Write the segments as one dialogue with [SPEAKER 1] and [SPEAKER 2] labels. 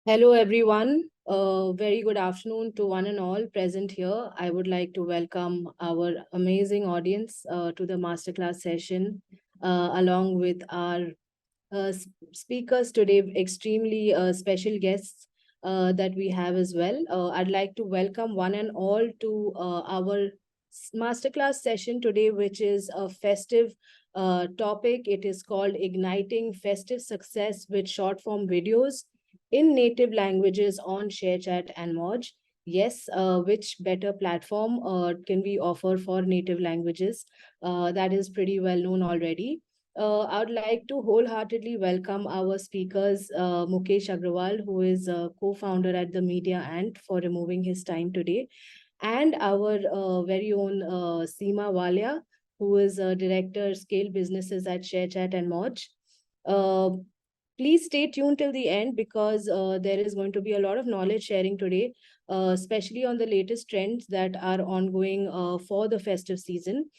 [SPEAKER 1] Hello, everyone. Very good afternoon to one and all present here. I would like to welcome our amazing audience to the masterclass session, along with our speakers today, extremely special guests that we have as well. I'd like to welcome one and all to our masterclass session today, which is a festive topic. It is called Igniting Festive Success with Short Form Videos in Native Languages on ShareChat and Moj. Yes, which better platform can we offer for native languages? That is pretty well known already. I would like to wholeheartedly welcome our speakers, Mukesh Agrawal, who is a co-founder at the Media Ant, for removing his time today, and our very own Seema Walia, who is a director, scale businesses at ShareChat and Moj. Uh, Please stay tuned till the end because there is going to be a lot of knowledge sharing today, especially on the latest trends that are ongoing for the festive season.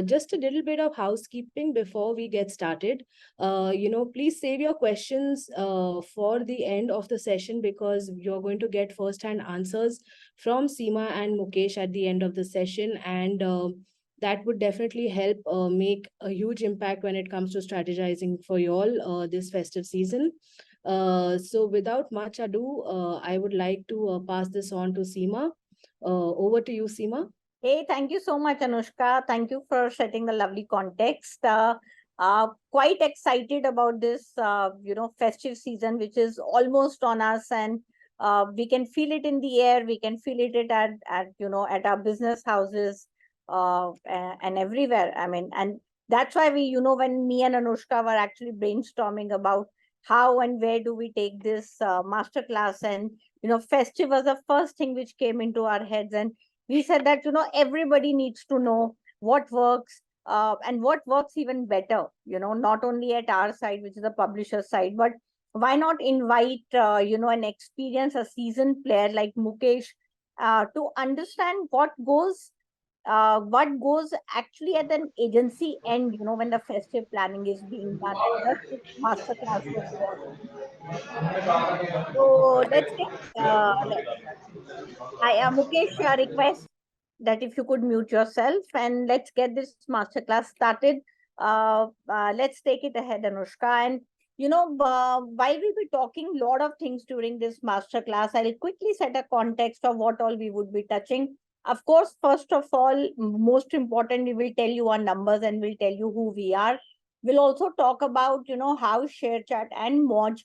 [SPEAKER 1] Just a little bit of housekeeping before we get started. Please save your questions for the end of the session because you're going to get first-hand answers from Seema and Mukesh at the end of the session, and that would definitely help make a huge impact when it comes to strategizing for you all this festive season. So without much ado, I would like to pass this on to Seema. Over to you, Seema.
[SPEAKER 2] Hey, thank you so much, Anushka. Thank you for setting the lovely context. Quite excited about this, festive season, which is almost on us, and we can feel it in the air. We can feel it at our business houses, and everywhere. I mean, and that's why when me and Anushka were actually brainstorming about how and where do we take this masterclass, and festive was the first thing which came into our heads, and we said that everybody needs to know what works, and what works even better, not only at our side, which is the publisher side, but why not invite an experienced, a seasoned player like Mukesh, to understand what goes actually at an agency end, when the festive planning is being done, and thus this masterclass was born. So let's get Mukesh, request that if you could mute yourself, and let's get this masterclass started. Let's take it ahead, Anushka. And while we'll be talking a lot of things during this masterclass, I'll quickly set a context of what all we would be touching. Of course, first of all, most important, we will tell you our numbers and we'll tell you who we are. We'll also talk about how ShareChat and Moj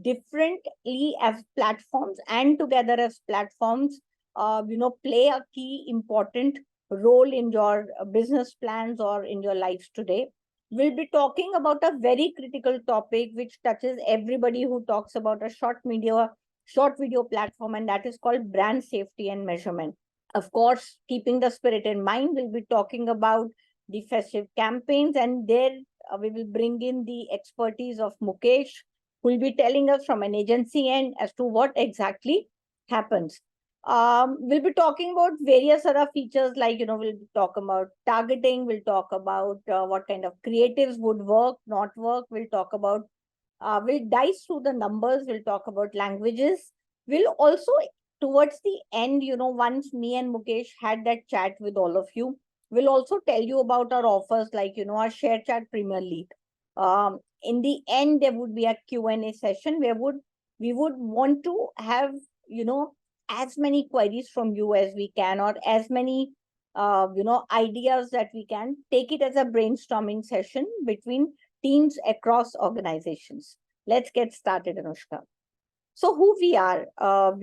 [SPEAKER 2] differently as platforms and together as platforms play a key important role in your business plans or in your lives today. We'll be talking about a very critical topic which touches everybody who talks about a short video platform, and that is called brand safety and measurement. Of course, keeping the spirit in mind, we'll be talking about the festive campaigns, and there we will bring in the expertise of Mukesh, who will be telling us from an agency end as to what exactly happens. We'll be talking about various other features, like we'll talk about targeting, we'll talk about what kind of creatives would work, not work. We'll dive through the numbers, we'll talk about languages. We'll also, towards the end, once me and Mukesh had that chat with all of you, we'll also tell you about our offers, like our ShareChat Premier League. In the end, there would be a Q&A session where we would want to have as many queries from you as we can, or as many ideas that we can. Take it as a brainstorming session between teams across organizations. Let's get started, Anushka. So who we are, why are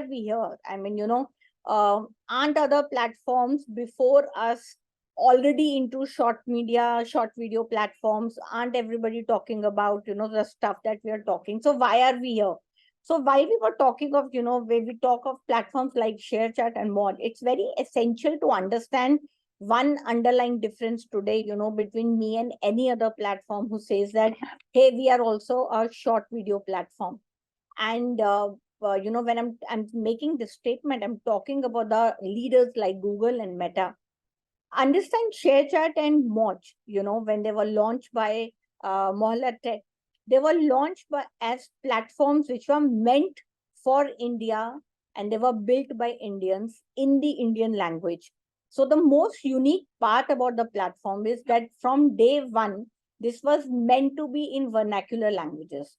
[SPEAKER 2] we here? I mean, aren't other platforms before us already into short video platforms? Aren't everybody talking about the stuff that we are talking? So why are we here? So while we were talking of, when we talk of platforms like ShareChat and Mod, it's very essential to understand one underlying difference today, between me and any other platform who says that, hey, we are also a short video platform. And, when I'm making this statement, I'm talking about the leaders like Google and Meta. Understand ShareChat and Moj, when they were launched by Mohalla Tech, They were launched as platforms which were meant for India, and they were built by Indians in the Indian language. So the most unique part about the platform is that from day one, this was meant to be in vernacular languages.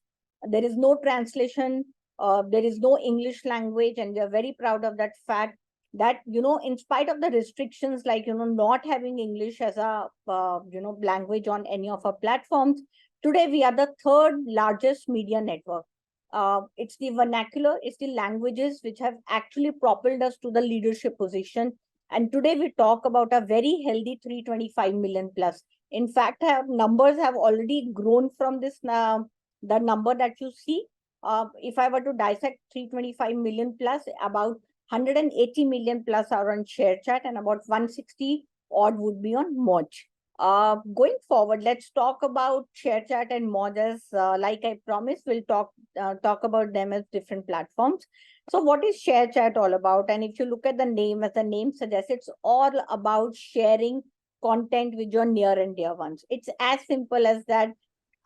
[SPEAKER 2] There is no translation, there is no English language, and we are very proud of that fact that, in spite of the restrictions, like, not having English as a, language on any of our platforms, today we are the third largest media network. It's the vernacular, it's the languages which have actually propelled us to the leadership position. And today we talk about a very healthy 325 million plus. In fact, numbers have already grown from this, the number that you see. If I were to dissect 325 million plus, about 180 million plus are on ShareChat, and about 160 odd would be on Moj. Going forward, let's talk about ShareChat and Moj. As like I promised, we'll talk about them as different platforms. So what is ShareChat all about? And if you look at the name, as the name suggests, it's all about sharing content with your near and dear ones. It's as simple as that.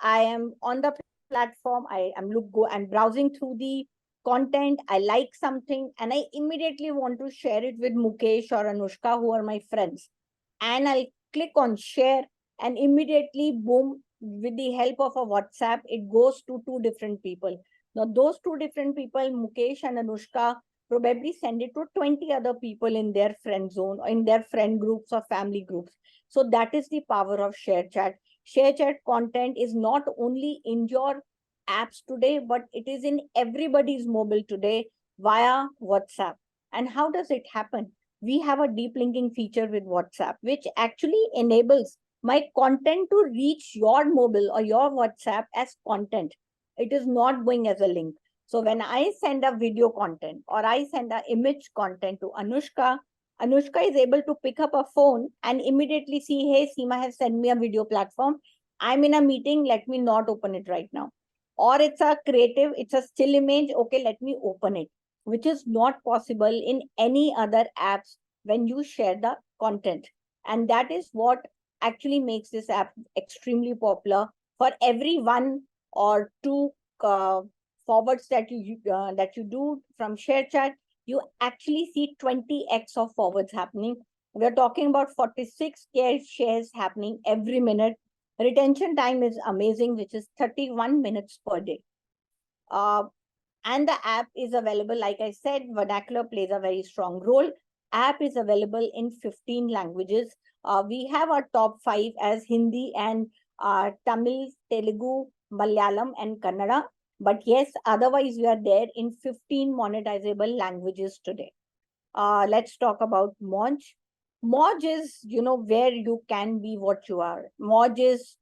[SPEAKER 2] I am on the platform, I'm browsing through the content, I like something, and I immediately want to share it with Mukesh or Anushka, who are my friends. And I'll click on share, and immediately, boom, with the help of a WhatsApp, it goes to two different people. Now, those two different people, Mukesh and Anushka, probably send it to 20 other people in their friend zone, or in their friend groups or family groups. So that is the power of ShareChat. ShareChat content is not only in your apps today, but it is in everybody's mobile today via WhatsApp. And how does it happen? We have a deep linking feature with WhatsApp, which actually enables my content to reach your mobile or your WhatsApp as content. It is not going as a link. So when I send a video content or I send an image content to Anushka, Anushka is able to pick up a phone and immediately see, hey, Seema has sent me a video platform. I'm in a meeting. Let me not open it right now. Or it's a creative, it's a still image. Okay, let me open it, which is not possible in any other apps when you share the content. And that is what actually makes this app extremely popular. For every one or two forwards that you do from ShareChat, you actually see 20x of forwards happening. We're talking about 46K shares happening every minute. Retention time is amazing, which is 31 minutes per day. And the app is available, like I said, vernacular plays a very strong role. App is available in 15 languages. We have our top 5 as Hindi and Tamil, Telugu, Malayalam, and Kannada. But yes, otherwise we are there in 15 monetizable languages today. Let's talk about Moj. Moj is, where you can be what you are. Moj is,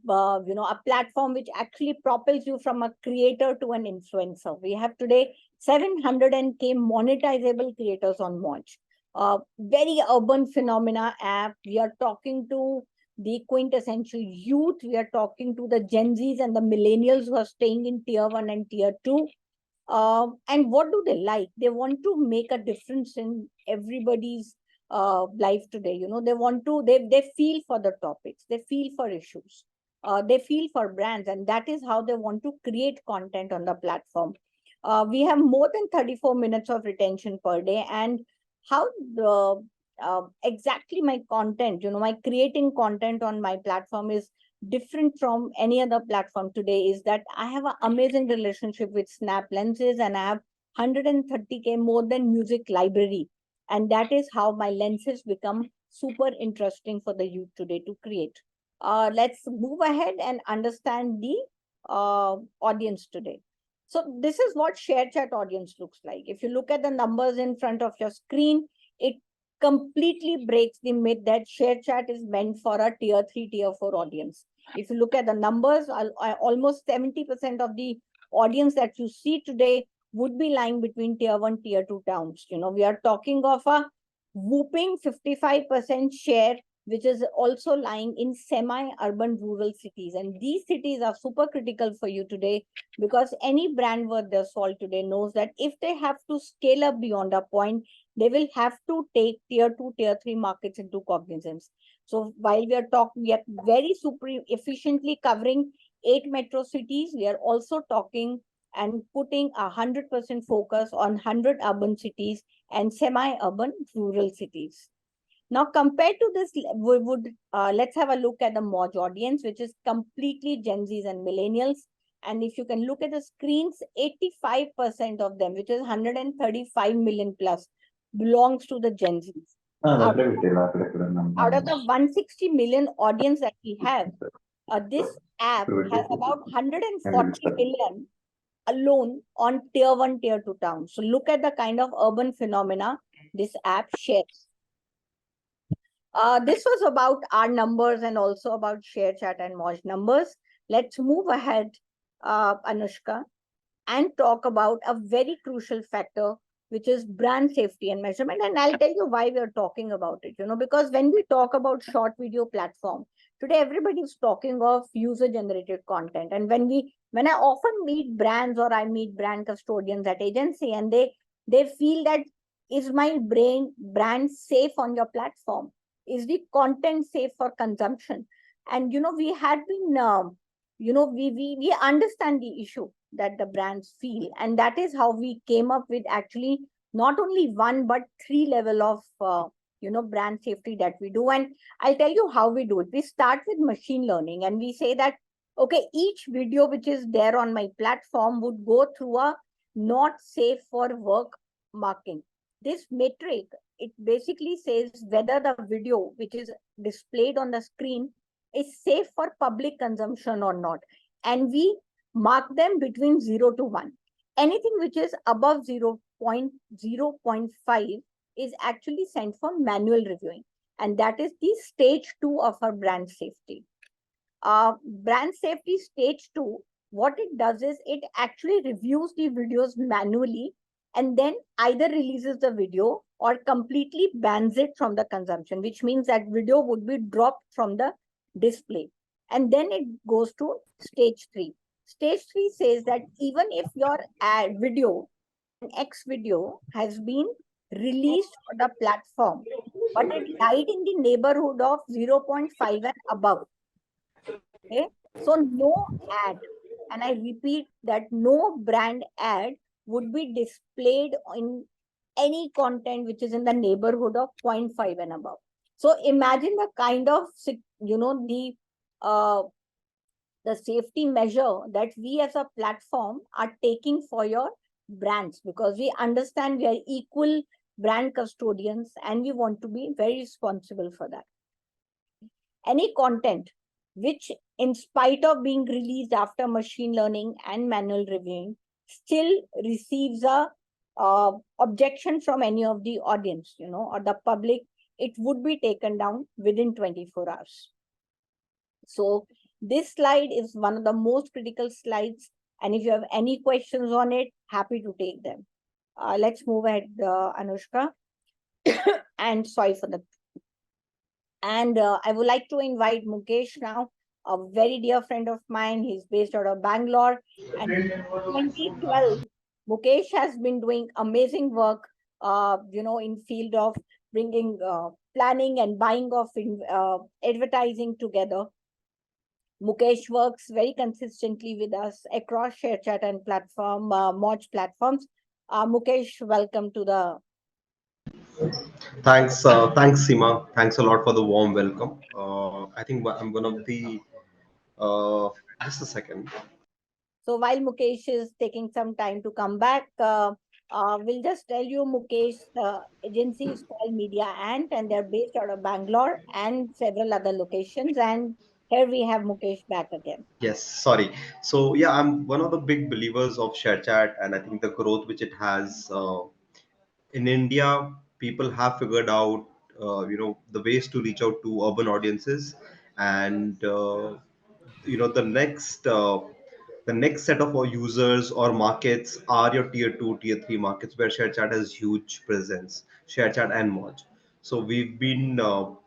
[SPEAKER 2] a platform which actually propels you from a creator to an influencer. We have today 700K monetizable creators on Moj. Very urban phenomena app. We are talking to the quintessential youth. We are talking to the Gen Zs and the millennials who are staying in tier 1 and tier 2. And what do they like? They want to make a difference in everybody's life today. They want to, they feel for the topics, they feel for issues, they feel for brands, and that is how they want to create content on the platform. We have more than 34 minutes of retention per day. And how the exactly my content, my creating content on my platform is different from any other platform today is that I have an amazing relationship with Snap Lenses, and I have 130K more than music library. And that is how my lenses become super interesting for the youth today to create. Let's move ahead and understand the audience today. So this is what ShareChat audience looks like. If you look at the numbers in front of your screen, it completely breaks the myth that ShareChat is meant for a tier 3, tier 4 audience. If you look at the numbers, almost 70% of the audience that you see today would be lying between tier 1, tier 2 towns. We are talking of a whooping 55% share, which is also lying in semi-urban rural cities. And these cities are super critical for you today, because any brand worth their salt today knows that if they have to scale up beyond a point, they will have to take tier 2, tier 3 markets into cognizance. So while we are very super efficiently covering 8 metro cities. We are also talking and putting 100% focus on 100 urban cities and semi-urban rural cities. Now, compared to this, we would let's have a look at the Moj audience, which is completely Gen Zs and millennials. And if you can look at the screens, 85% of them, which is 135 million plus, belongs to the Gen Zs. Out of the 160 million audience that we have, this app has about 140 million alone on tier 1, tier 2 towns. So look at the kind of urban phenomena this app shares. This was about our numbers and also about ShareChat and Moj numbers. Let's move ahead, Anushka, and talk about a very crucial factor, which is brand safety and measurement. And I'll tell you why we're talking about it, because when we talk about short video platform, today everybody's talking of user generated content. And when I often meet brands or I meet brand custodians at agency, and they feel that, is my brand safe on your platform? Is the content safe for consumption? And we had been we understand the issue that the brands feel, and that is how we came up with actually not only one but three level of brand safety that we do. And I'll tell you how we do it. We start with machine learning, and we say that, okay, each video which is there on my platform would go through a not safe for work marking. This metric, it basically says whether the video which is displayed on the screen is safe for public consumption or not. And we mark them between 0 to 1. Anything which is above 0.5 is actually sent for manual reviewing. And that is the stage 2 of our brand safety. Brand safety stage 2, what it does is it actually reviews the videos manually and then either releases the video or completely bans it from the consumption, which means that video would be dropped from the display. And then it goes to stage 3. Stage 3 says that even if your ad video, an X video, has been released on the platform, but it died in the neighborhood of 0.5 and above. Okay, so no ad, and I repeat that no brand ad would be displayed in any content which is in the neighborhood of 0.5 and above. So imagine the kind of the safety measure that we as a platform are taking for your brands, because we understand we are equal brand custodians and we want to be very responsible for that. Any content which, in spite of being released after machine learning and manual reviewing, still receives a objection from any of the audience, or the public, it would be taken down within 24 hours. So this slide is one of the most critical slides. And if you have any questions on it, happy to take them. Let's move ahead, Anushka. And sorry for the... And I would like to invite Mukesh now, a very dear friend of mine. He's based out of Bangalore. And 2012, Mukesh has been doing amazing work, in field of bringing planning and buying of advertising together. Mukesh works very consistently with us across ShareChat and platform, Moj platforms. Mukesh, welcome to the...
[SPEAKER 3] Thanks, Seema. Thanks a lot for the warm welcome. I think I'm one of the. Just a second.
[SPEAKER 2] So while Mukesh is taking some time to come back, we'll just tell you, Mukesh, the agency is called Media Ant, and they're based out of Bangalore and several other locations. And here we have Mukesh back again.
[SPEAKER 3] Yes, sorry. So yeah, I'm one of the big believers of ShareChat, and I think the growth which it has in India, people have figured out, the ways to reach out to urban audiences, and the next set of our users or markets are your tier 2, tier 3 markets where ShareChat has huge presence, ShareChat and Moj. So we've been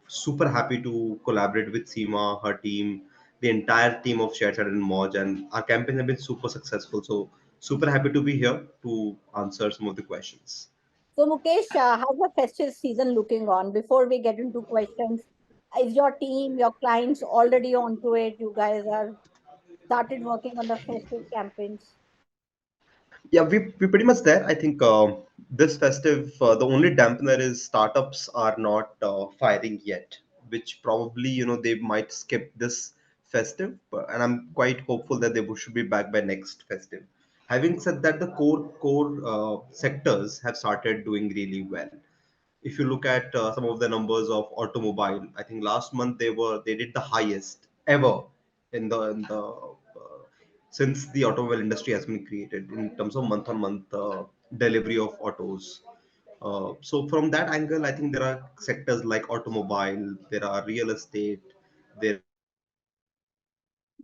[SPEAKER 3] super happy to collaborate with Seema, her team, the entire team of ShareChat and Moj, and our campaigns have been super successful. So super happy to be here to answer some of the questions.
[SPEAKER 2] So Mukesh, how's the festive season looking on? Before we get into questions, is your team, your clients already onto it? You guys are... started working on the festive campaigns?
[SPEAKER 3] Yeah, we pretty much there. I think this festive, the only dampener is startups are not firing yet, which probably they might skip this festive, and I'm quite hopeful that should be back by next festive. Having said that, the core sectors have started doing really well. If you look at some of the numbers of automobile, I think last month they did the highest ever in the since the automobile industry has been created in terms of month on month delivery of autos. So from that angle, I think there are sectors like automobile, there are real estate, there are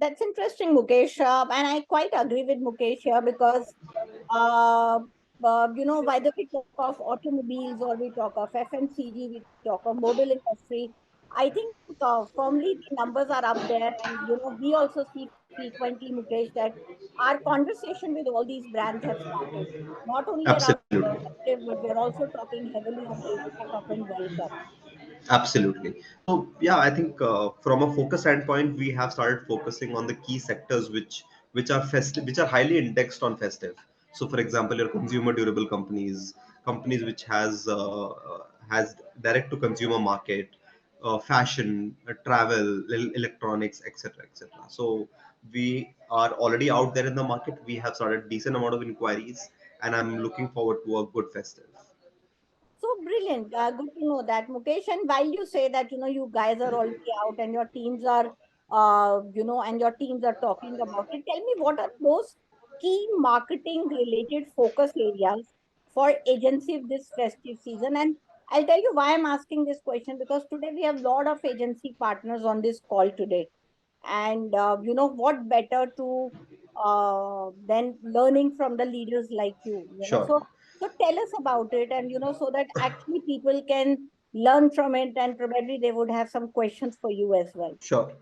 [SPEAKER 2] That's interesting, Mukesh. And I quite agree with Mukesh here because, uh, whether we talk of automobiles or we talk of FMCG, we talk of mobile industry, I think firmly the numbers are up there. And, we also see frequently, Mukesh, that our conversation with all these brands have started, not only around
[SPEAKER 3] absolutely.
[SPEAKER 2] festive, but we're also talking heavily on the Asia Cup and World Cup.
[SPEAKER 3] Absolutely. So yeah, I think from a focus standpoint, we have started focusing on the key sectors which are festive, which are highly indexed on festive. So, for example, your consumer durable companies, companies which has direct to consumer market, fashion, travel, electronics, etc., etc. So we are already out there in the market. We have started decent amount of inquiries, and I'm looking forward to a good festive.
[SPEAKER 2] So brilliant. Good to know that, Mukesh. And while you say that, you guys are already out and your teams are, and your teams are talking about it, tell me what are those key marketing related focus areas for agency this festive season? And I'll tell you why I'm asking this question because today we have a lot of agency partners on this call today. And what better to than learning from the leaders like you.
[SPEAKER 3] Sure.
[SPEAKER 2] So tell us about it, and so that actually people can learn from it, and probably they would have some questions for you as well.
[SPEAKER 3] Sure.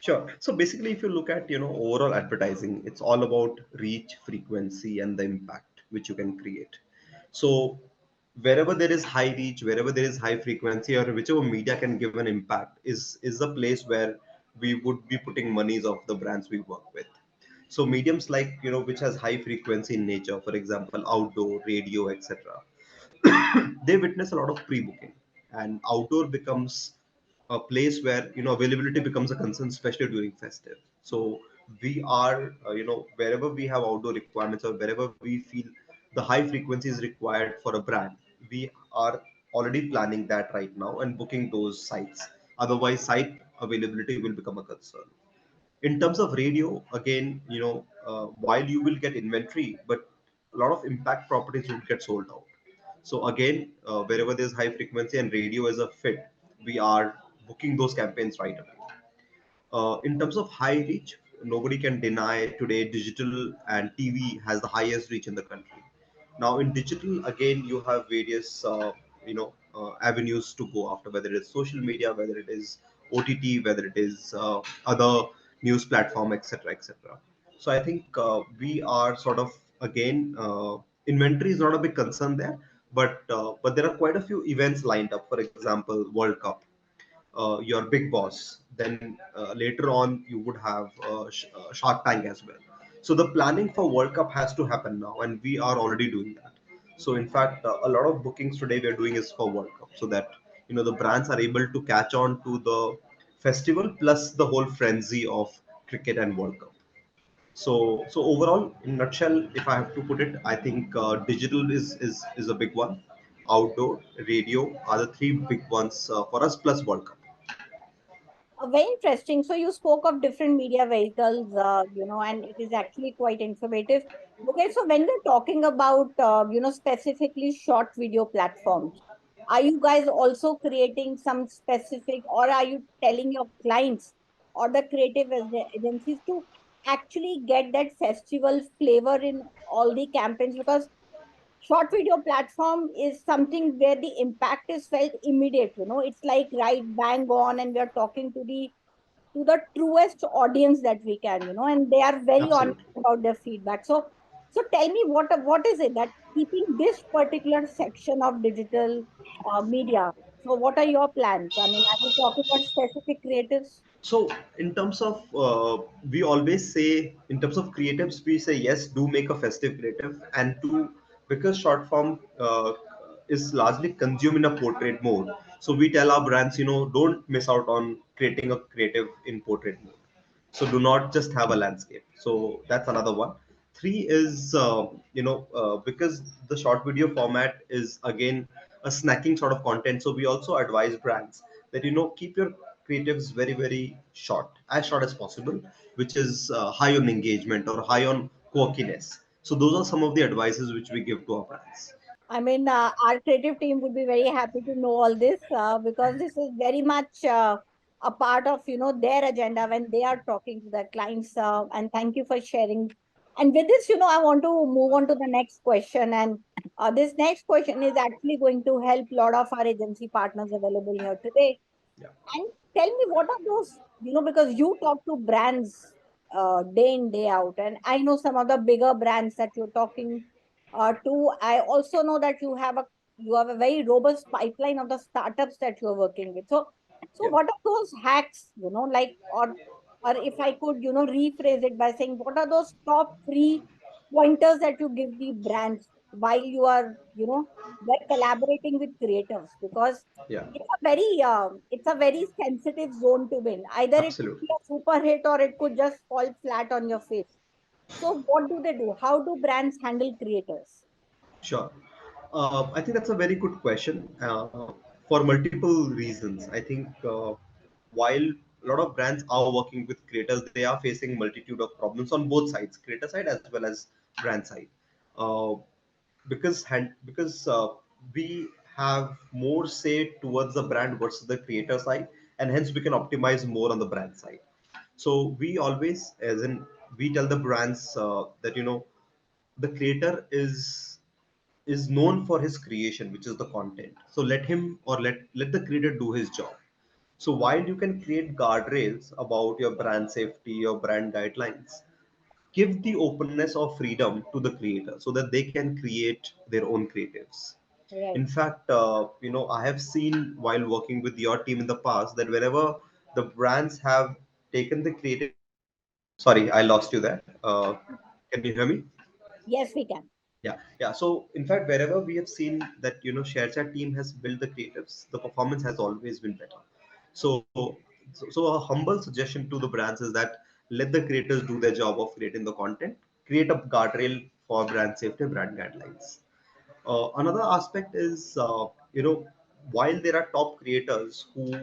[SPEAKER 3] Sure. So basically, if you look at overall advertising, it's all about reach, frequency, and the impact which you can create. So wherever there is high reach, wherever there is high frequency, or whichever media can give an impact, is the place where we would be putting monies of the brands we work with. So mediums like which has high frequency in nature, for example, outdoor, radio, etc. They witness a lot of pre-booking, and outdoor becomes a place where availability becomes a concern, especially during festive. So we are wherever we have outdoor requirements or wherever we feel the high frequency is required for a brand, we are already planning that right now and booking those sites. Otherwise, site availability will become a concern. In terms of radio, again, while you will get inventory, but a lot of impact properties will get sold out. So again, wherever there's high frequency and radio is a fit, we are booking those campaigns right away. In terms of high reach, nobody can deny today digital and TV has the highest reach in the country. Now in digital, again, you have various avenues to go after, whether it's social media, whether it is OTT, whether it is other news platform, etc., etc. So I think we are sort of again inventory is not a big concern there, but there are quite a few events lined up. For example, World Cup, your big boss. Then later on, you would have Shark Tank as well. So the planning for World Cup has to happen now, and we are already doing that. So in fact, a lot of bookings today we are doing is for World Cup, so that the brands are able to catch on to the festival plus the whole frenzy of cricket and World Cup. So overall, in nutshell, if I have to put it, I think digital is a big one. Outdoor, radio are the three big ones for us plus World Cup.
[SPEAKER 2] Very interesting. So you spoke of different media vehicles, and it is actually quite informative. Okay, so when we're talking about, specifically short video platforms, are you guys also creating some specific, or are you telling your clients or the creative agencies to actually get that festival flavor in all the campaigns? Because short video platform is something where the impact is felt immediate. It's like right bang on, and we are talking to the truest audience that we can, and they are very honest
[SPEAKER 3] Absolutely.
[SPEAKER 2] about their feedback. So tell me what is it that keeping this particular section of digital media? So what are your plans? I mean, are you talking about specific creatives?
[SPEAKER 3] So in terms of we always say in terms of creatives, we say yes, do make a festive creative, and to because short form is largely consumed in a portrait mode. So we tell our brands, don't miss out on creating a creative in portrait mode. So do not just have a landscape. So that's another one. Three is because the short video format is again a snacking sort of content. So we also advise brands that keep your creatives very very short, as short as possible, which is high on engagement or high on quirkiness. So those are some of the advices which we give to our brands.
[SPEAKER 2] I mean, our creative team would be very happy to know all this because this is very much a part of their agenda when they are talking to their clients. And thank you for sharing. And with this, I want to move on to the next question. And this next question is actually going to help a lot of our agency partners available here today.
[SPEAKER 3] Yeah,
[SPEAKER 2] And tell me, what are those, because you talk to brands day in, day out, and I know some of the bigger brands that you're talking to. I also know that you have a very robust pipeline of the startups that you're working with. So
[SPEAKER 3] yeah,
[SPEAKER 2] what are those hacks, like, or if I could, rephrase it by saying, what are those top three pointers that you give the brands while you are, they're collaborating with creatives? Because
[SPEAKER 3] yeah,
[SPEAKER 2] it's a very sensitive zone to win. Either it could be
[SPEAKER 3] absolutely.
[SPEAKER 2] a super hit or it could just fall flat on your face. So what do they do? How do brands handle creators?
[SPEAKER 3] Sure. I think that's a very good question for multiple reasons. I think while a lot of brands are working with creators, they are facing multitude of problems on both sides, creator side as well as brand side. Uh, because we have more say towards the brand versus the creator side, and hence we can optimize more on the brand side. So we always, as in, we tell the brands that the creator is known for his creation, which is the content. So let him or let the creator do his job. So while you can create guardrails about your brand safety, your brand guidelines, give the openness or freedom to the creator so that they can create their own creatives.
[SPEAKER 2] Right.
[SPEAKER 3] In fact, I have seen while working with your team in the past that wherever the brands have taken the creative. Sorry, I lost you there. Can you hear me?
[SPEAKER 2] Yes, we can.
[SPEAKER 3] Yeah. So in fact, wherever we have seen that ShareChat team has built the creatives, the performance has always been better. So a humble suggestion to the brands is that let the creators do their job of creating the content, create a guardrail for brand safety, brand guidelines. Another aspect is, while there are top creators who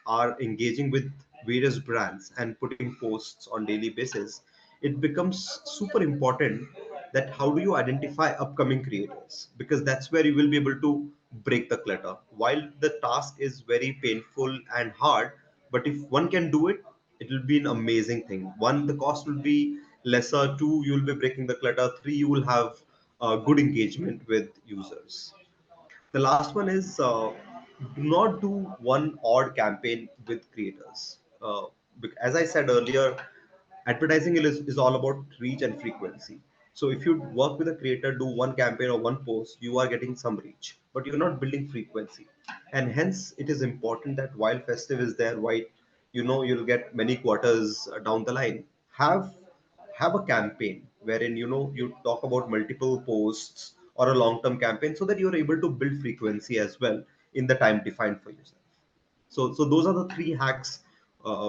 [SPEAKER 3] are engaging with various brands and putting posts on daily basis, it becomes super important that how do you identify upcoming creators, because that's where you will be able to break the clutter. While the task is very painful and hard, but if one can do it, it will be an amazing thing. One, the cost will be lesser. Two, you will be breaking the clutter. Three, you will have good engagement with users. The last one is do not do one odd campaign with creators. As I said earlier, advertising is all about reach and frequency. So if you work with a creator, do one campaign or one post, you are getting some reach, but you're not building frequency. And hence, it is important that while Festive is there, while you'll get many quarters down the line, have a campaign wherein you talk about multiple posts or a long term campaign so that you're able to build frequency as well in the time defined for yourself. So those are the three hacks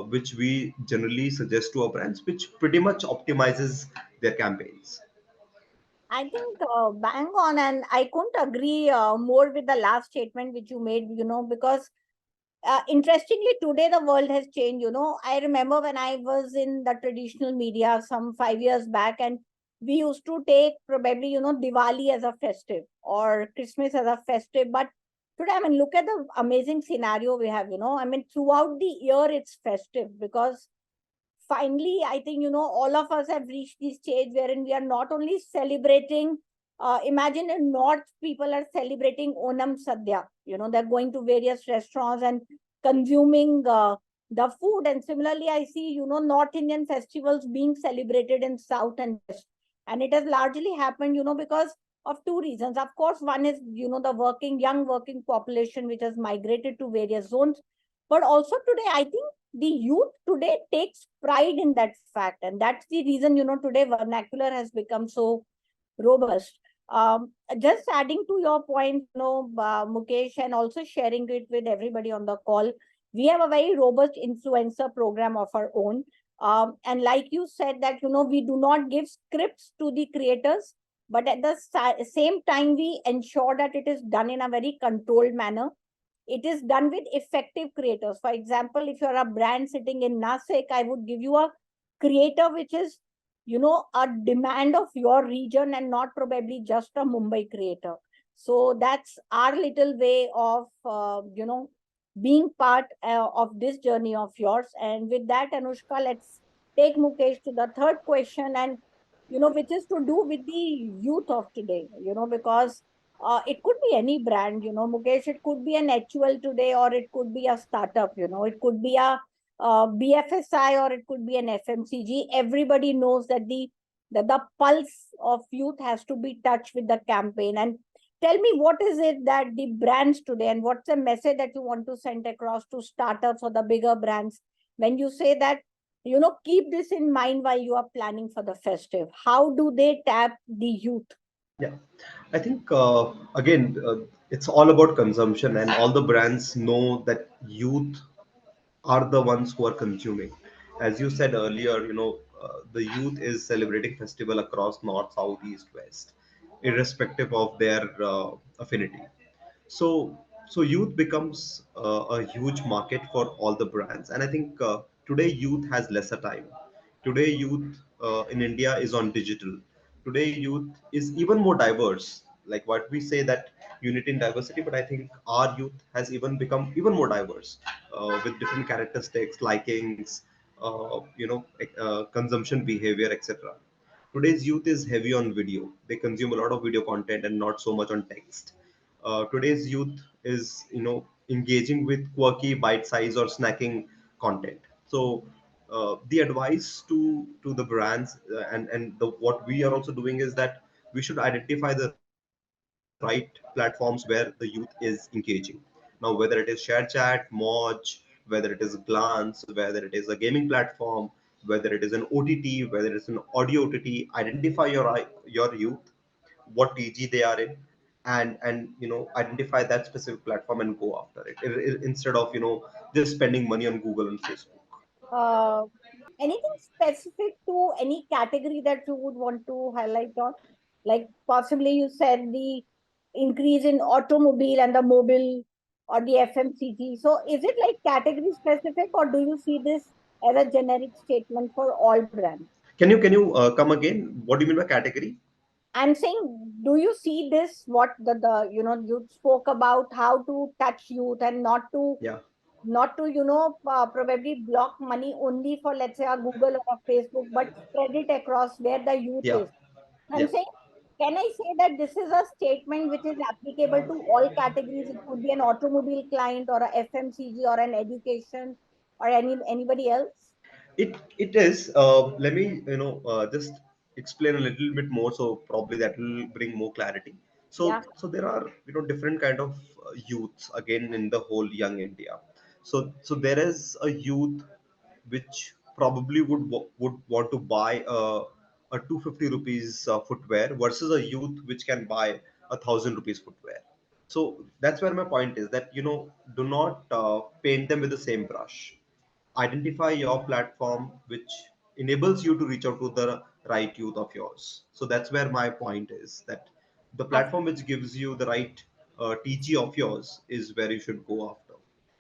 [SPEAKER 3] which we generally suggest to our brands, which pretty much optimizes their campaigns.
[SPEAKER 2] I think bang on, and I couldn't agree more with the last statement which you made, because interestingly, today the world has changed. I remember when I was in the traditional media some 5 years back, and we used to take probably, Diwali as a festive or Christmas as a festive. But today, I mean, look at the amazing scenario we have. I mean, throughout the year, it's festive because finally, I think, all of us have reached this stage wherein we are not only celebrating, imagine in North, people are celebrating Onam Sadhya. They're going to various restaurants and consuming the food. And similarly, I see, North Indian festivals being celebrated in South and West. And it has largely happened, because of two reasons. Of course, one is, the young working population, which has migrated to various zones. But also today, I think the youth today takes pride in that fact, and that's the reason, today vernacular has become so robust. Just adding to your point, Mukesh, and also sharing it with everybody on the call, we have a very robust influencer program of our own. And like you said, that, we do not give scripts to the creators, but at the same time, we ensure that it is done in a very controlled manner. It is done with effective creators. For example, if you're a brand sitting in Nasik, I would give you a creator which is, a demand of your region and not probably just a Mumbai creator. So that's our little way of, being part of this journey of yours. And with that, Anushka, let's take Mukesh to the third question, and, which is to do with the youth of today, because it could be any brand, Mukesh. It could be an HUL today, or it could be a startup, it could be a BFSI, or it could be an FMCG. Everybody knows that the pulse of youth has to be touched with the campaign. And tell me, what is it that the brands today, and what's the message that you want to send across to startups or the bigger brands when you say that, keep this in mind while you are planning for the festive? How do they tap the youth?
[SPEAKER 3] Yeah, I think again, it's all about consumption, and all the brands know that youth are the ones who are consuming. As you said earlier, the youth is celebrating festival across north, south, east, west, irrespective of their affinity. So, so youth becomes a huge market for all the brands, and I think today youth has lesser time. Today youth in India is on digital. Today youth is even more diverse. Like what we say that unity in diversity, but I think our youth has even become even more diverse with different characteristics, likings, consumption behavior, etc. Today's youth is heavy on video. They consume a lot of video content and not so much on text. Today's youth is engaging with quirky bite size or snacking content. So the advice to the brands and what we are also doing is that we should identify the right platforms where the youth is engaging. Now, whether it is ShareChat, Moj, whether it is Glance, whether it is a gaming platform, whether it is an OTT, whether it's an audio OTT, identify your youth, what TG they are in, and identify that specific platform and go after it, instead of just spending money on Google and Facebook.
[SPEAKER 2] Uh, Anything specific to any category that you would want to highlight on? Like possibly you said the increase in automobile and the mobile or the FMCG. So is it like category specific, or do you see this as a generic statement for all brands?
[SPEAKER 3] Can you come again? What do you mean by category?
[SPEAKER 2] I'm saying, do you see this, what the you spoke about how to touch youth and
[SPEAKER 3] Yeah,
[SPEAKER 2] not to probably block money only for, let's say, a Google or a Facebook, but spread it across where the youth
[SPEAKER 3] yeah,
[SPEAKER 2] is. I'm
[SPEAKER 3] yeah.
[SPEAKER 2] saying, can I say that this is a statement which is applicable to all categories? It could be an automobile client or a FMCG or an education or anybody else.
[SPEAKER 3] It is. Let me just explain a little bit more. So probably that will bring more clarity.
[SPEAKER 2] Yeah,
[SPEAKER 3] So there are different kind of youths again in the whole young India. So there is a youth which probably would want to buy a 250 rupees footwear versus a youth which can buy 1,000 rupees footwear. So that's where my point is that do not paint them with the same brush. Identify your platform which enables you to reach out to the right youth of yours. So that's where my point is that the platform which gives you the right TG of yours is where you should go after.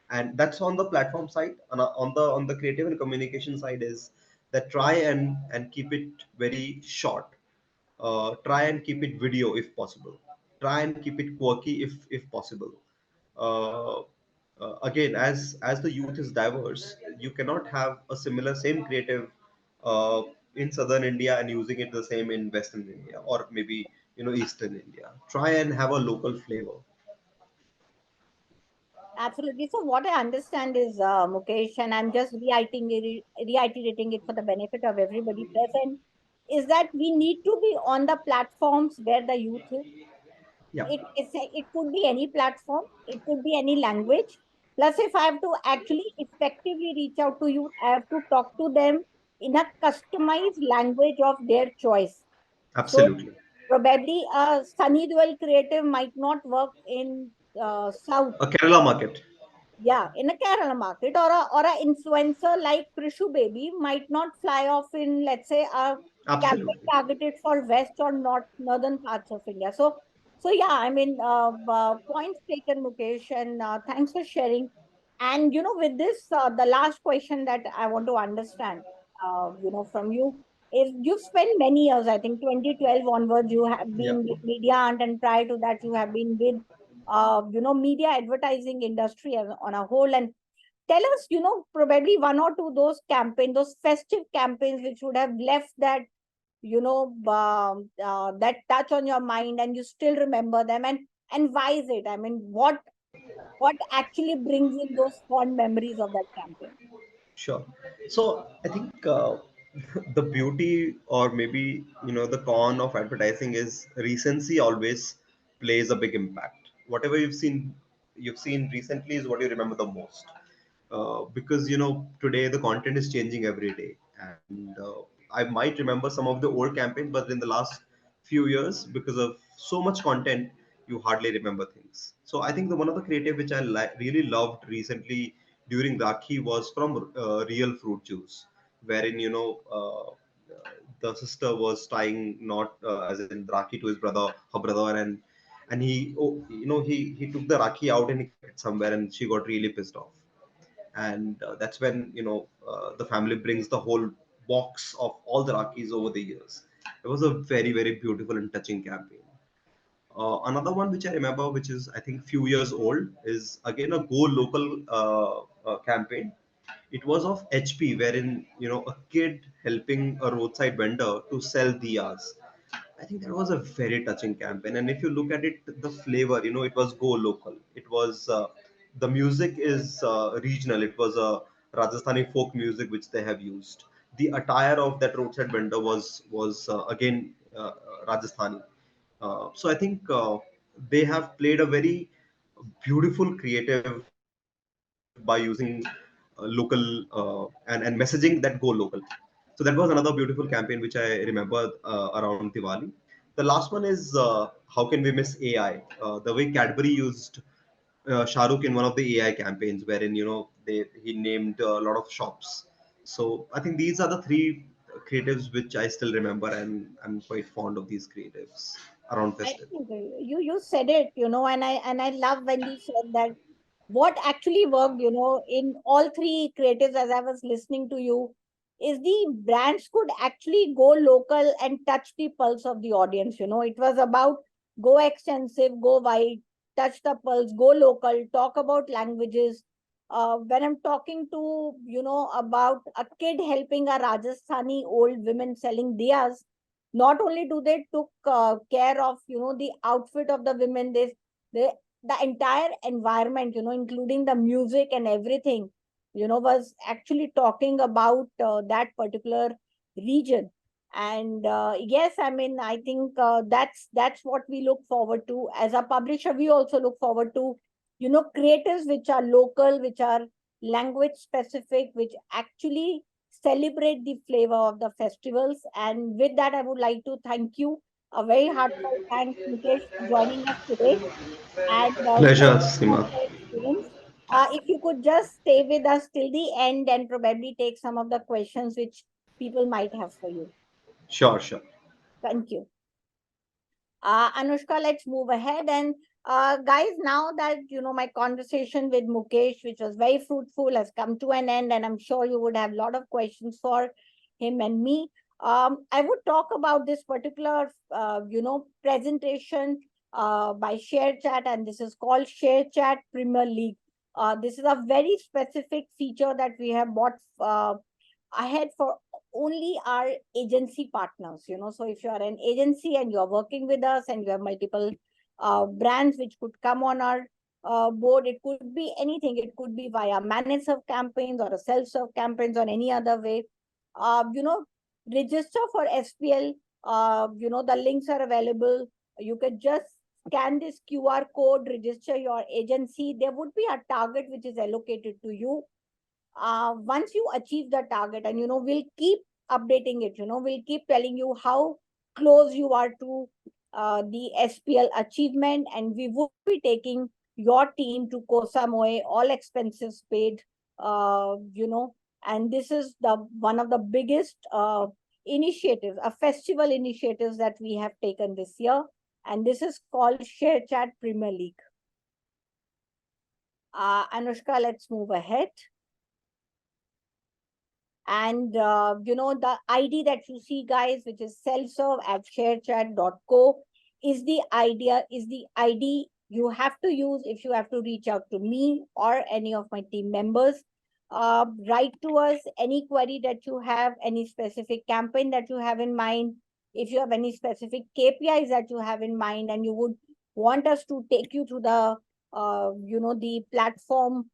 [SPEAKER 3] And that's on the platform side. And on the creative and communication side is that try and keep it very short. Try and keep it video if possible. Try and keep it quirky if possible. uh, Again, as the youth is diverse, you cannot have a similar same creative uh, in southern India and using it the same in western India, or maybe eastern India. Try and have a local flavor.
[SPEAKER 2] absolutely. So what I understand is, Mukesh, and I'm just reiterating it for the benefit of everybody present, is that we need to be on the platforms where the youth is.
[SPEAKER 3] Yeah,
[SPEAKER 2] It could be any platform, it could be any language, Plus, if I have to actually effectively reach out to you, I have to talk to them in a customized language of their choice. So
[SPEAKER 3] Absolutely.
[SPEAKER 2] probably a Sunny Duel creative might not work in South.
[SPEAKER 3] A Kerala market.
[SPEAKER 2] Yeah, in a Kerala market, or a influencer like Krishu Baby might not fly off in, let's say, a campaign
[SPEAKER 3] Absolutely.
[SPEAKER 2] targeted for west or northern parts of India. So yeah, I mean, points taken, Mukesh, and thanks for sharing. And with this, the last question that I want to understand, from you is, you've spent many years, I think 2012 onwards, you have
[SPEAKER 3] Yeah.
[SPEAKER 2] been with Media Ant, and prior to that, you have been with media advertising industry on a whole. And tell us, probably one or two those campaigns, those festive campaigns, which would have left that, that touch on your mind, and you still remember them, and why is it? I mean, what actually brings in those fond memories of that campaign?
[SPEAKER 3] Sure. So I think the beauty, or maybe the con of advertising is recency always plays a big impact. Whatever you've seen recently is what you remember the most. Because today the content is changing every day, and I might remember some of the old campaigns, but in the last few years, because of so much content, you hardly remember things. So I think the one of the creative which I really loved recently during Rakhi was from Real Fruit Juice, wherein the sister was tying knot, as in Rakhi, to his brother, her brother, and he, he took the Rakhi out and he kept it somewhere, and she got really pissed off. And that's when the family brings the whole box of all the Rakis over the years. It was a very, very beautiful and touching campaign. Another one which I remember, which is I think few years old, is again a Go Local campaign. It was of HP, wherein a kid helping a roadside vendor to sell diyas. I think that was a very touching campaign. And if you look at it, the flavor, it was Go Local. It was the music is regional. It was a Rajasthani folk music which they have used. The attire of that roadside vendor was again Rajasthani. So I think they have played a very beautiful creative by using local and messaging that go local. So that was another beautiful campaign which I remember around Diwali. The last one is how can we miss AI? The way Cadbury used Shahrukh in one of the AI campaigns, wherein he named a lot of shops. So I think these are the three creatives which I still remember, and I'm quite fond of these creatives around
[SPEAKER 2] I
[SPEAKER 3] Festive.
[SPEAKER 2] think you said it, and I love when you said that what actually worked, in all three creatives, as I was listening to you, is the brands could actually go local and touch the pulse of the audience. It was about go extensive, go wide, touch the pulse, go local, talk about languages. When I'm talking to, about a kid helping a Rajasthani old women selling diyas, not only do they took care of, the outfit of the women, they the entire environment, including the music and everything, was actually talking about that particular region. And yes, I mean, I think that's what we look forward to as a publisher. We also look forward to, creatives which are local, which are language specific, which actually celebrate the flavor of the festivals. And with that, I would like to thank you, a very heartfelt thanks, Mukesh, for joining us today and
[SPEAKER 3] Pleasure,
[SPEAKER 2] sharing some of
[SPEAKER 3] Sima.
[SPEAKER 2] your experience. If you could just stay with us till the end and probably take some of the questions which people might have for you.
[SPEAKER 3] Sure, sure.
[SPEAKER 2] Thank you. Anushka, let's move ahead. And guys, now that my conversation with Mukesh, which was very fruitful, has come to an end, and I'm sure you would have a lot of questions for him and me. I would talk about this particular, presentation by ShareChat, and this is called ShareChat Premier League. This is a very specific feature that we have bought ahead for only our agency partners. So if you are an agency and you're working with us and you have multiple brands which could come on our board, it could be anything. It could be via managed serve campaigns or a self-serve campaigns or any other way. uh, you know Register for SPL. The links are available. You could just scan this QR code, register your agency. There would be a target which is allocated to you. Once you achieve the target, and we'll keep updating it, we'll keep telling you how close you are to the SPL achievement, and we would be taking your team to Koh Samui, all expenses paid, and this is the one of the biggest initiatives, a festival initiatives that we have taken this year, and this is called ShareChat Premier League. Anushka, let's move ahead. And the ID that you see, guys, which is selfserve@sharechat.co, is the ID you have to use if you have to reach out to me or any of my team members. Write to us any query that you have, any specific campaign that you have in mind. If you have any specific KPIs that you have in mind and you would want us to take you to the platform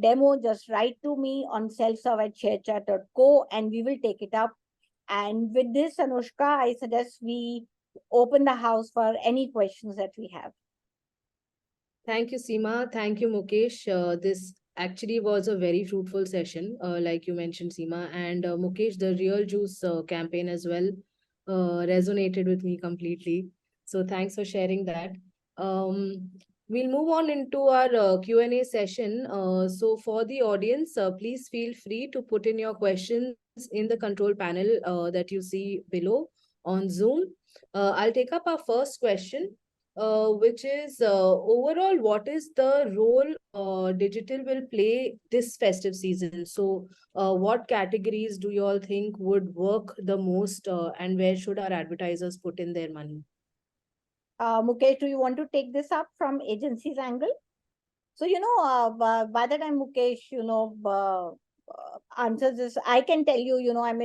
[SPEAKER 2] demo, just write to me on selfserve@sharechat.co and we will take it up. And with this, Anushka, I suggest we open the house for any questions that we have.
[SPEAKER 1] Thank you, Seema. Thank you, Mukesh. This actually was a very fruitful session, like you mentioned, Seema. And Mukesh, the Real Juice campaign as well resonated with me completely. So thanks for sharing that. Um, we'll move on into our Q&A session. So for the audience, please feel free to put in your questions in the control panel that you see below on Zoom. I'll take up our first question, which is overall, what is the role digital will play this festive season? So, what categories do you all think would work the most, and where should our advertisers put in their money?
[SPEAKER 2] Mukesh, do you want to take this up from agency's angle? So, by the time Mukesh, answers this, I can tell you,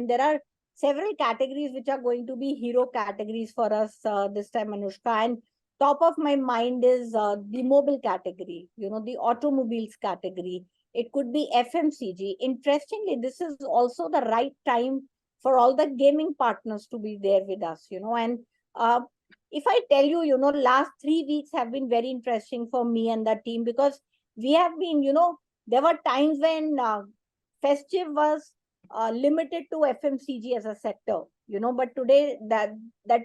[SPEAKER 2] there are several categories which are going to be hero categories for us this time, Anushka. And top of my mind is the mobile category, the automobiles category. It could be FMCG. Interestingly, this is also the right time for all the gaming partners to be there with us, and uh, if I tell you, last 3 weeks have been very interesting for me and the team, because we have been, there were times when Festive was limited to FMCG as a sector, but today that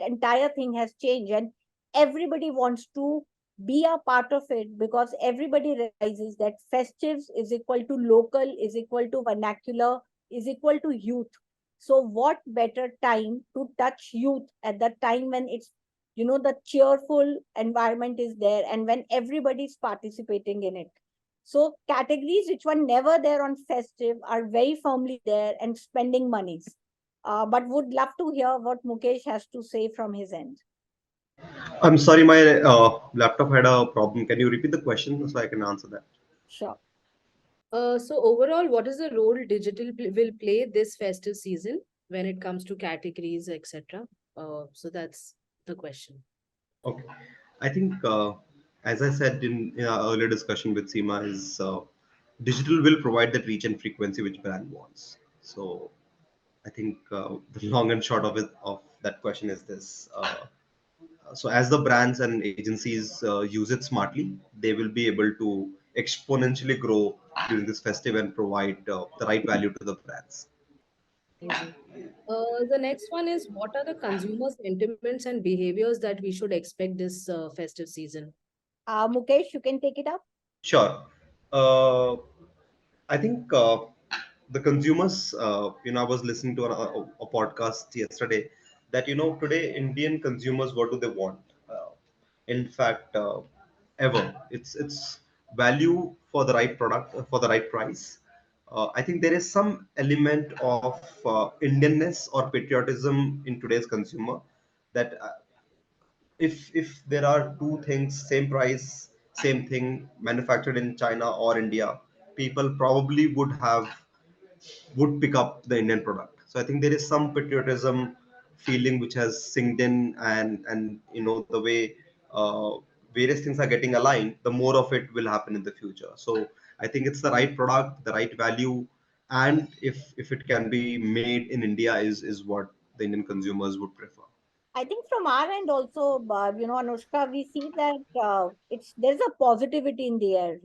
[SPEAKER 2] entire thing has changed and everybody wants to be a part of it, because everybody realizes that Festives is equal to local, is equal to vernacular, is equal to youth. So what better time to touch youth at the time when it's, the cheerful environment is there and when everybody's participating in it. So categories which were never there on Festive are very firmly there and spending monies. But would love to hear what Mukesh has to say from his end.
[SPEAKER 3] I'm sorry, my laptop had a problem. Can you repeat the question so I can answer that?
[SPEAKER 2] Sure.
[SPEAKER 1] So overall, what is the role digital will play this festive season when it comes to categories, etc.? So that's the question.
[SPEAKER 3] Okay. I think, as I said in our earlier discussion with Seema, is digital will provide that reach and frequency which brand wants. So I think the long and short of it of that question is this. So as the brands and agencies use it smartly, they will be able to exponentially grow during this festive and provide the right value to the brands.
[SPEAKER 1] Amazing. The next one is, what are the consumer sentiments and behaviors that we should expect this festive season?
[SPEAKER 2] Mukesh, you can take it up.
[SPEAKER 3] Sure. Uh, I think the consumers, I was listening to a podcast yesterday that, today Indian consumers, what do they want? In fact, ever. It's value for the right product, for the right price. I think there is some element of Indianness or patriotism in today's consumer that if there are two things, same price, same thing, manufactured in China or India, people probably would pick up the Indian product. So I think there is some patriotism feeling which has sinked in, and the way various things are getting aligned, the more of it will happen in the future. So I think it's the right product, the right value, and if it can be made in India is what the Indian consumers would prefer.
[SPEAKER 2] I think from our end also, Anushka, we see that there's a positivity in the air,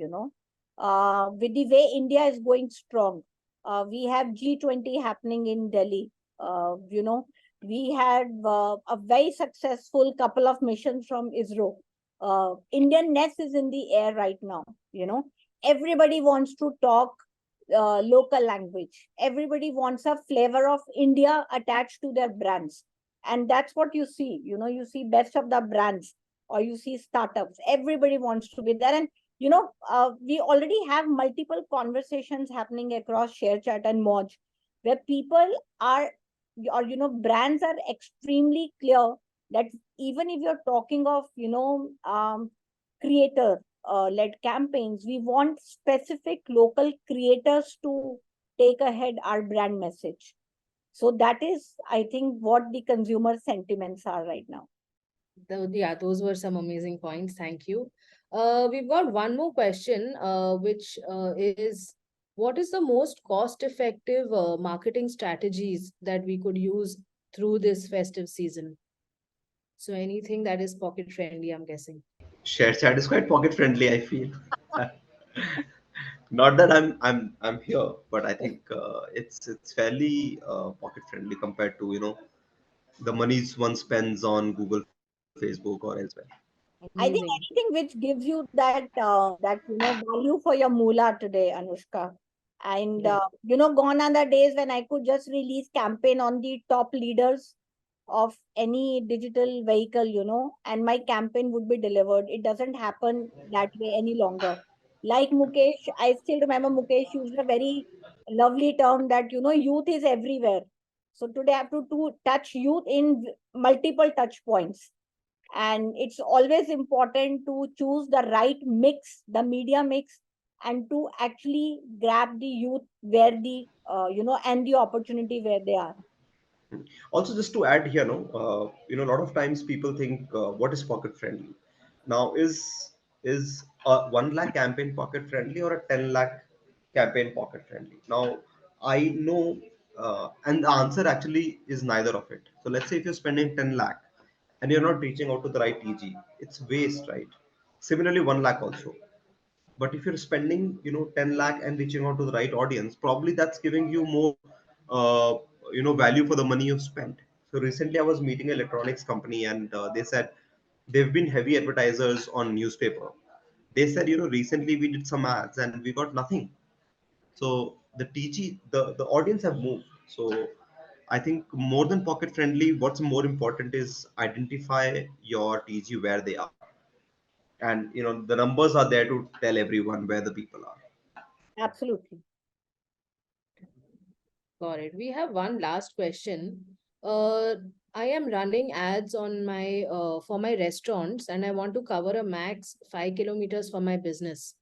[SPEAKER 2] with the way India is going strong. We have G20 happening in Delhi. We had a very successful couple of missions from ISRO. Indian nest is in the air right now. Everybody wants to talk local language. Everybody wants a flavor of India attached to their brands, and that's what you see. You see best of the brands, or you see startups. Everybody wants to be there, and we already have multiple conversations happening across ShareChat and Moj, where people are, or brands are extremely clear that even if you're talking of creator led campaigns, we want specific local creators to take ahead our brand message. So that is, I think, what the consumer sentiments are right now.
[SPEAKER 1] Yeah, those were some amazing points. Thank you. We've got one more question, which is, what is the most cost-effective marketing strategies that we could use through this festive season? So anything that is pocket friendly, I'm guessing.
[SPEAKER 3] ShareChat is quite pocket friendly, I feel. Not that I'm here, but I think it's fairly pocket friendly compared to the monies one spends on Google, Facebook, or elsewhere.
[SPEAKER 2] I think
[SPEAKER 1] Amazing.
[SPEAKER 2] anything which gives you that value for your moolah today, Anushka. And
[SPEAKER 1] Right.
[SPEAKER 2] gone are the days when I could just release campaign on the top leaders of any digital vehicle, and my campaign would be delivered. It doesn't happen that way any longer. Like Mukesh, I still remember Mukesh used a very lovely term that youth is everywhere. So today I have to touch youth in multiple touch points, and it's always important to choose the right mix, the media mix, and to actually grab the youth where the and the opportunity where they are.
[SPEAKER 3] Also, just to add here, a lot of times people think, what is pocket friendly? Now, is a 1 lakh campaign pocket friendly or a 10 lakh campaign pocket friendly? Now, I know, and the answer actually is neither of it. So, let's say if you're spending 10 lakh and you're not reaching out to the right TG, it's waste, right? Similarly, 1 lakh also. But if you're spending 10 lakh and reaching out to the right audience, probably that's giving you more uh, value for the money you've spent. So recently I was meeting an electronics company, and they said they've been heavy advertisers on newspaper. They said, recently we did some ads and we got nothing. So the TG, the audience have moved. So I think more than pocket friendly, what's more important is identify your TG where they are, and the numbers are there to tell everyone where the people are.
[SPEAKER 2] Absolutely.
[SPEAKER 1] Got it. We have one last question. Uh, I am running ads on my for my restaurants, and I want to cover a max 5 kilometers for my business.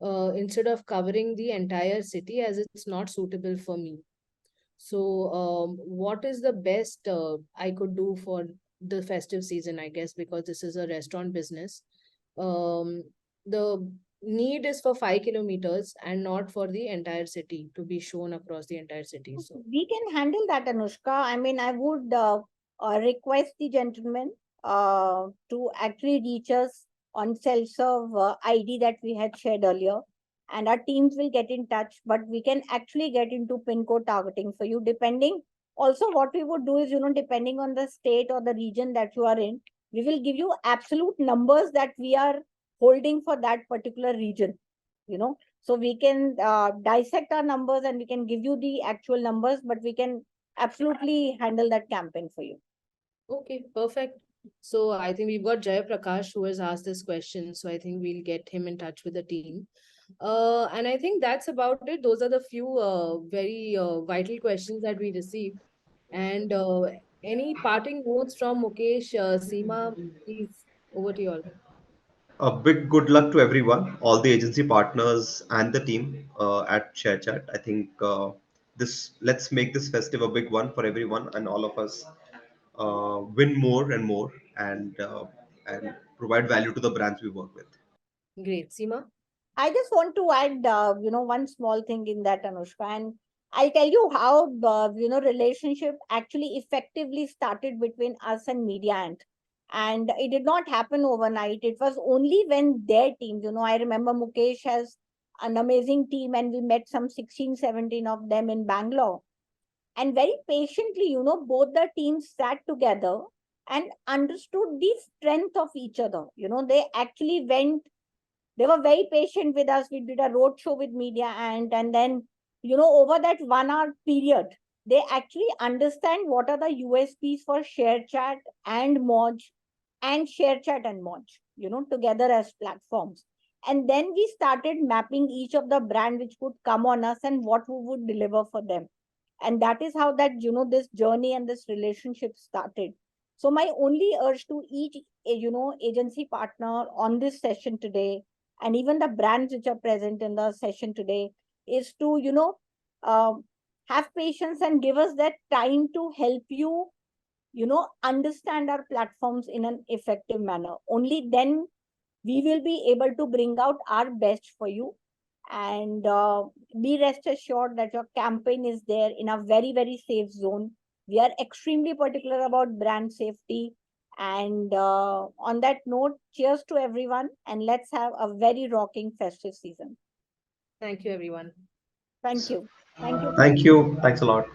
[SPEAKER 1] Instead of covering the entire city, as it's not suitable for me. So, what is the best I could do for the festive season, I guess, because this is a restaurant business. Um, the need is for 5 kilometers and not for the entire city to be shown across the entire city. So,
[SPEAKER 2] We can handle that, Anushka. I mean, I would request the gentleman to actually reach us on self-serve ID that we had shared earlier, and our teams will get in touch. But we can actually get into pin code targeting for you, depending. Also, what we would do is, depending on the state or the region that you are in, we will give you absolute numbers that we are holding for that particular region. So we can dissect our numbers and we can give you the actual numbers, but we can absolutely handle that campaign for you.
[SPEAKER 1] okay, perfect. So, I think we've got Jaya Prakash who has asked this question. So, I think we'll get him in touch with the team. And I think that's about it. Those are the few very vital questions that we received. And any parting words from Mukesh, Seema, please, over to you all.
[SPEAKER 3] A big good luck to everyone, all the agency partners and the team at ShareChat. I think this let's make this festive a big one for everyone, and all of us win more and more, and provide value to the brands we work with.
[SPEAKER 1] Great. Seema?
[SPEAKER 2] I just want to add, one small thing in that, Anushka. And I'll tell you how the relationship actually effectively started between us and Mediant. And it did not happen overnight. It was only when their team, I remember Mukesh has an amazing team, and we met some 16, 17 of them in Bangalore. And very patiently, both the teams sat together and understood the strength of each other. They actually they were very patient with us. We did a road show with media, and then, over that 1 hour period, they actually understand what are the USPs for ShareChat and Moj, and ShareChat and Moj, together as platforms. And then we started mapping each of the brand which could come on us and what we would deliver for them. And that is how that, this journey and this relationship started. So my only urge to each, agency partner on this session today, and even the brands which are present in the session today, is to uh, have patience and give us that time to help you understand our platforms in an effective manner. Only then we will be able to bring out our best for you. And be rest assured that your campaign is there in a very, very safe zone. We are extremely particular about brand safety. And on that note, cheers to everyone, and let's have a very rocking festive season.
[SPEAKER 1] Thank you, everyone.
[SPEAKER 2] Thank you. Thank you.
[SPEAKER 3] Thank you. Thanks a lot.